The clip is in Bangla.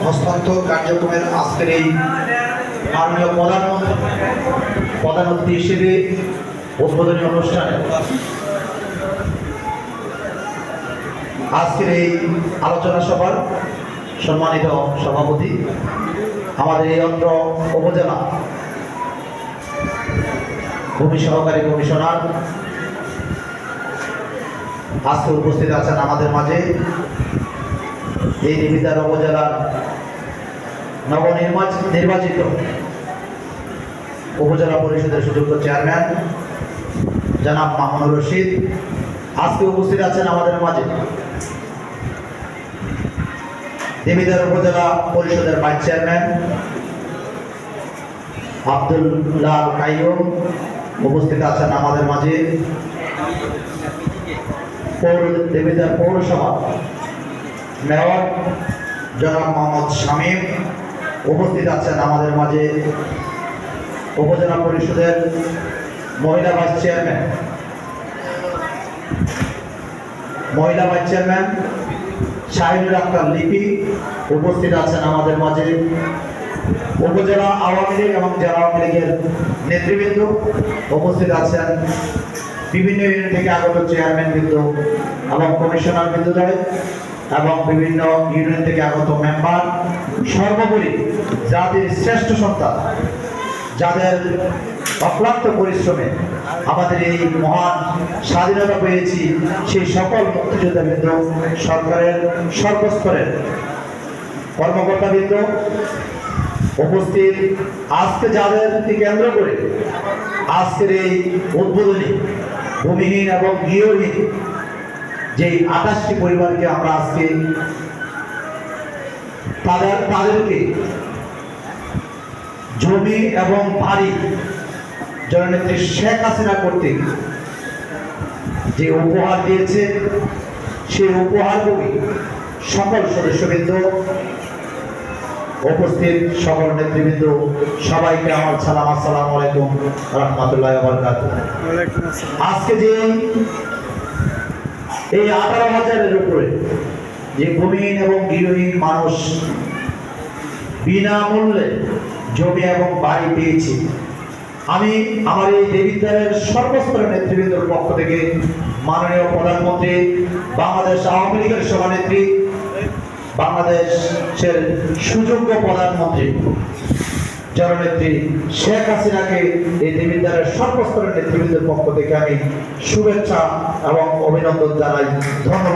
হস্তান্তর কার্যক্রমের আজকের এই মাননীয় প্রধান অতিথি হিসেবে উদ্বোধনী অনুষ্ঠানে আজকের এই আলোচনা সভার সম্মানিত সভাপতি, আমাদের এই অত্র উপজেলা ভূমি সহকারী কমিশনার আজকে উপস্থিত আছেন আমাদের মাঝে। এই দেবিদ্বার উপজেলার নবনির্বাচিত উপজেলা পরিষদের সুযোগ্য চেয়ারম্যান জনাব মামুনুর রশিদ আজকে উপস্থিত আছেন আমাদের মাঝে। দেবিদ্বার উপজেলা পরিষদের ভাইস চেয়ারম্যান আব্দুল্লাহ কাইয়ুম উপস্থিত আছেন আমাদের মাঝে। দেবিদ্বার পৌরসভা মেয়র জনাব মোহাম্মদ শামীম উপস্থিত আছেন আমাদের মাঝে। উপজেলা পরিষদের মহিলা ভাইস চেয়ারম্যান শাহিনুর আক্তার লিপি উপস্থিত আছেন আমাদের মাঝে। উপজেলা আওয়ামী লীগ এবং জেলা আওয়ামী লীগের নেতৃবৃন্দ উপস্থিত আছেন। বিভিন্ন ইউনিয়ন থেকে আগত চেয়ারম্যান বৃন্দ এবং কমিশনার বৃন্দদ্বয় এবং বিভিন্ন ইউনিয়ন থেকে আগত মেম্বার, সর্বোপরি জাতির শ্রেষ্ঠ সন্তান যাদের অক্লান্ত পরিশ্রমে আমাদের এই মহান স্বাধীনতা পেয়েছি, সেই সকল মুক্তিযোদ্ধাবৃন্দ, সরকারের সর্বস্তরের কর্মকর্তাবৃন্দ উপস্থিত, আজকে যাদেরকে কেন্দ্র করে আজকের এই উদ্বোধনী ভূমিহীন এবং গৃহহীন যে 28টি পরিবারকে আমরা আজকে তাদেরকে জমি এবং বাড়ি জননেত্রী শেখ হাসিনা কর্তৃক যে উপহার দিয়েছে, সেই উপহারভোগী সকল সদস্যবৃন্দ, উপস্থিত সকল নেতৃবৃন্দ, সবাইকে আমার সালাম, আসসালামু আলাইকুম রহমতুল্লাহ বারাকাতুহু। আজকে যে এই 18,000-এর উপরে যে ভূমিহীন এবং গৃহহীন মানুষ বিনামূল্যে জমি এবং বাড়ি পেয়েছি, আমি আমার এই দেবিদ্বারের সর্বস্তরের নেতৃবৃন্দের পক্ষ থেকে মাননীয় প্রধানমন্ত্রী, বাংলাদেশ আওয়ামী লীগের সভানেত্রী, বাংলাদেশের সুযোগ্য প্রধানমন্ত্রী জননেত্রী শেখ হাসিনাকে এই দেবিদ্বারের সর্বস্তরের নেতৃবৃন্দের পক্ষ থেকে আমি শুভেচ্ছা এবং অভিনন্দন জানাই। ধন্যবাদ।